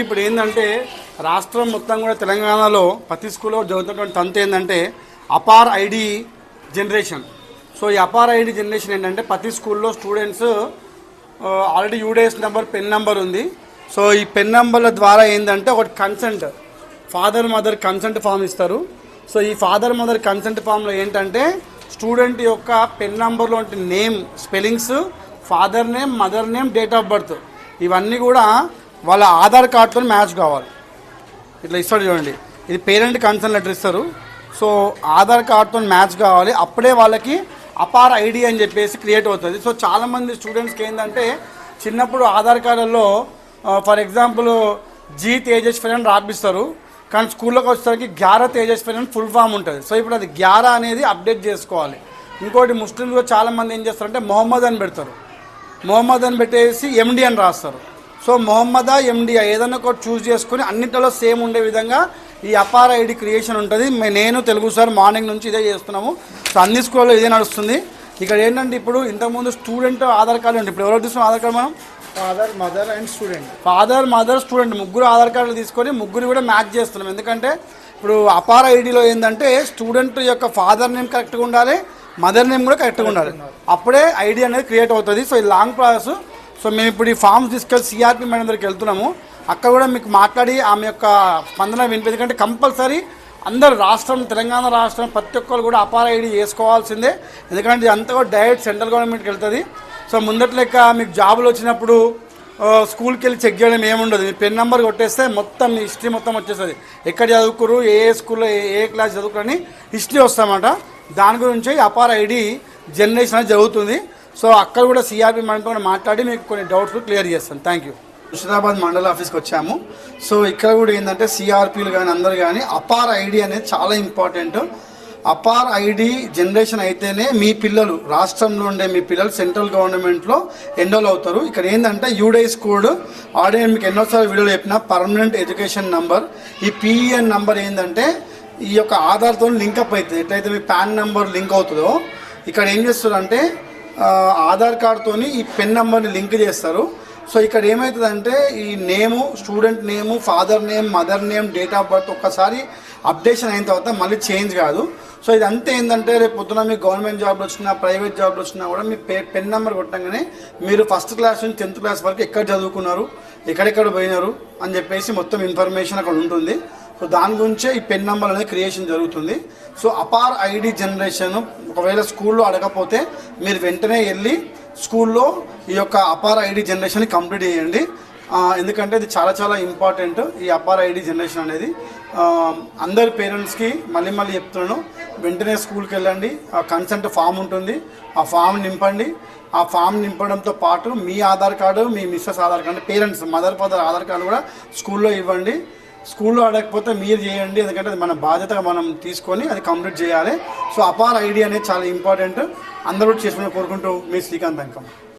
ఇప్పుడు ఏంటంటే రాష్ట్రం మొత్తం కూడా తెలంగాణలో ప్రతి స్కూల్లో జరుగుతున్నటువంటి తంతు ఏంటంటే అపార్ ఐడి జనరేషన్. సో ఈ అపార్ ఐడి జనరేషన్ ఏంటంటే ప్రతి స్కూల్లో students already UDISE number PEN number ఉంది. సో ఈ పెన్ నెంబర్ల ద్వారా ఏంటంటే ఒకటి consent father mother consent form ఇస్తారు. సో ఈ ఫాదర్ మదర్ కన్సెంట్ ఫామ్లో ఏంటంటే స్టూడెంట్ యొక్క పెన్ నెంబర్లో name spellings, father name, mother name, date of birth ఇవన్నీ కూడా వాళ్ళ ఆధార్ కార్డుతో మ్యాచ్ కావాలి. ఇట్లా ఇస్తాడు చూడండి, ఇది పేరెంట్ కన్సర్న్ లెటర్ ఇస్తారు. సో ఆధార్ కార్డుతో మ్యాచ్ కావాలి, అప్పుడే వాళ్ళకి అపార్ ఐడి అని చెప్పేసి క్రియేట్ అవుతుంది. సో చాలామంది స్టూడెంట్స్కి ఏంటంటే చిన్నప్పుడు ఆధార్ కార్డుల్లో ఫర్ ఎగ్జాంపుల్ జీ తేజస్వి అని రాపిస్తారు, కానీ స్కూల్లోకి వచ్చేసరికి 11 తేజస్వి అని ఫుల్ ఫామ్ ఉంటుంది. సో ఇప్పుడు అది 11 అనేది అప్డేట్ చేసుకోవాలి. ఇంకోటి ముస్లింలు చాలామంది ఏం చేస్తారంటే మొహమ్మద్ అని పెడతారు, మొహమ్మద్ అని పెట్టేసి ఎండి అని రాస్తారు. సో మొహమ్మదా ఎండియా ఏదైనా ఒకటి చూస్ చేసుకుని అన్నింటిలో సేమ్ ఉండే విధంగా ఈ అపార్ ఐడి క్రియేషన్ ఉంటుంది. నేను తెలుగు సార్ మార్నింగ్ నుంచి ఇదే చేస్తున్నాము. సో అన్ని స్కూల్లో ఇదే నడుస్తుంది. ఇక్కడ ఏంటంటే ఇప్పుడు ఇంతకుముందు స్టూడెంట్ ఆధార్ కార్డు ఉంటుంది, ఇప్పుడు ఎవరో తీసుకున్నాం ఆధార్ కార్డు మనం father mother and student, father mother student ముగ్గురు ఆధార్ కార్డులు తీసుకొని ముగ్గురు కూడా మ్యాచ్ చేస్తున్నాం. ఎందుకంటే ఇప్పుడు అపార్ ఐడిలో ఏంటంటే స్టూడెంట్ యొక్క ఫాదర్ నేమ్ కరెక్ట్గా ఉండాలి, మదర్ నేమ్ కూడా కరెక్ట్గా ఉండాలి, అప్పుడే ఐడి అనేది క్రియేట్ అవుతుంది. సో ఇది లాంగ్ ప్రాసెస్. సో మేము ఇప్పుడు ఈ ఫామ్స్ తీసుకెళ్ళి సిఆర్పి మేడం దగ్గరికి వెళ్తున్నాము. అక్కడ కూడా మీకు మాట్లాడి ఆమె యొక్క స్పందన వినిపి, ఎందుకంటే కంపల్సరీ అందరు రాష్ట్రం తెలంగాణ రాష్ట్రం ప్రతి ఒక్కరు కూడా అపార్ ఐడి చేసుకోవాల్సిందే. ఎందుకంటే ఇది అంతా కూడా డైరెక్ట్ సెంట్రల్ గవర్నమెంట్కి వెళ్తుంది. సో ముందటి లెక్క మీకు జాబులు వచ్చినప్పుడు స్కూల్కి వెళ్ళి చెక్ చేయడం ఏముండదు, మీ పెన్ నెంబర్ కొట్టేస్తే మొత్తం మీ హిస్టరీ మొత్తం వచ్చేస్తుంది. ఎక్కడ చదువుకురు, ఏ స్కూల్లో ఏ క్లాస్ చదువుకురని హిస్టరీ వస్తామన్నమాట. దాని గురించి అపార్ ఐడి జనరేషన్ అనేది జరుగుతుంది. సో అక్కడ కూడా సిఆర్పి మనతో మాట్లాడి మీకు కొన్ని డౌట్స్ క్లియర్ చేస్తాను. Thank you. ముషిరాబాద్ మండల ఆఫీస్కి వచ్చాము. సో ఇక్కడ కూడా ఏంటంటే సిఆర్పీలు కానీ అందరు కానీ అపార్ ఐడి అనేది చాలా ఇంపార్టెంట్. అపార్ ఐడి జనరేషన్ అయితేనే మీ పిల్లలు రాష్ట్రంలో ఉండే మీ పిల్లలు సెంట్రల్ గవర్నమెంట్లో ఎన్రోల్ అవుతారు. ఇక్కడ ఏంటంటే యూడైస్ కోడ్ ఆల్రెడీ మీకు ఎన్నోసార్లు వీడియోలో చెప్పిన పర్మనెంట్ ఎడ్యుకేషన్ నంబర్. ఈ పిఈఎన్ నంబర్ ఏంటంటే ఈ యొక్క ఆధార్తో లింకప్ అవుతుంది. ఎట్లయితే మీ పాన్ నెంబర్ లింక్ అవుతుందో ఇక్కడ ఏం చేస్తారంటే ఆధార్ కార్డుతోని ఈ పెన్ నెంబర్ని లింక్ చేస్తారు. సో ఇక్కడ ఏమవుతుందంటే ఈ name, student name, father name, mother name, date of birth ఒక్కసారి అప్డేషన్ అయిన తర్వాత మళ్ళీ చేంజ్ కాదు. సో ఇది అంతే ఏంటంటే రేపు పొద్దున మీకు గవర్నమెంట్ జాబ్లు వచ్చినా ప్రైవేట్ జాబ్లు వచ్చినా కూడా మీ పెన్ నెంబర్ కొట్టంగానే మీరు ఫస్ట్ క్లాస్ నుంచి 10th క్లాస్ వరకు ఎక్కడ చదువుకున్నారు, ఎక్కడెక్కడ పోయినారు అని చెప్పేసి మొత్తం ఇన్ఫర్మేషన్ అక్కడ ఉంటుంది. సో దాని గురించే ఈ పెన్ నెంబర్ అనేది క్రియేషన్ జరుగుతుంది. సో అపార్ ఐడి జనరేషన్ ఒకవేళ స్కూల్లో అడగకపోతే మీరు వెంటనే వెళ్ళి స్కూల్లో ఈ యొక్క అపార్ ఐడి జనరేషన్ కంప్లీట్ చేయండి. ఎందుకంటే ఇది చాలా చాలా ఇంపార్టెంట్. ఈ అపార్ ఐడి జనరేషన్ అనేది అందరి పేరెంట్స్కి మళ్ళీ చెప్తున్నాను, వెంటనే స్కూల్కి వెళ్ళండి. ఆ కన్సెంట్ ఫామ్ ఉంటుంది, ఆ ఫామ్ నింపండి. ఆ ఫామ్ నింపడంతో పాటు మీ ఆధార్ కార్డు, మీ మిస్సెస్ Aadhaar card, parents mother father Aadhaar card కూడా స్కూల్లో ఇవ్వండి. స్కూల్లో అడగకపోతే మీరు చేయండి, ఎందుకంటే అది మన బాధ్యతగా మనం తీసుకొని అది కంప్లీట్ చేయాలి. సో అపార్ ఐడి అనేది చాలా ఇంపార్టెంట్. అందరూ చేసుకుని కోరుకుంటూ మీ శ్రీకాంత్ అంకం.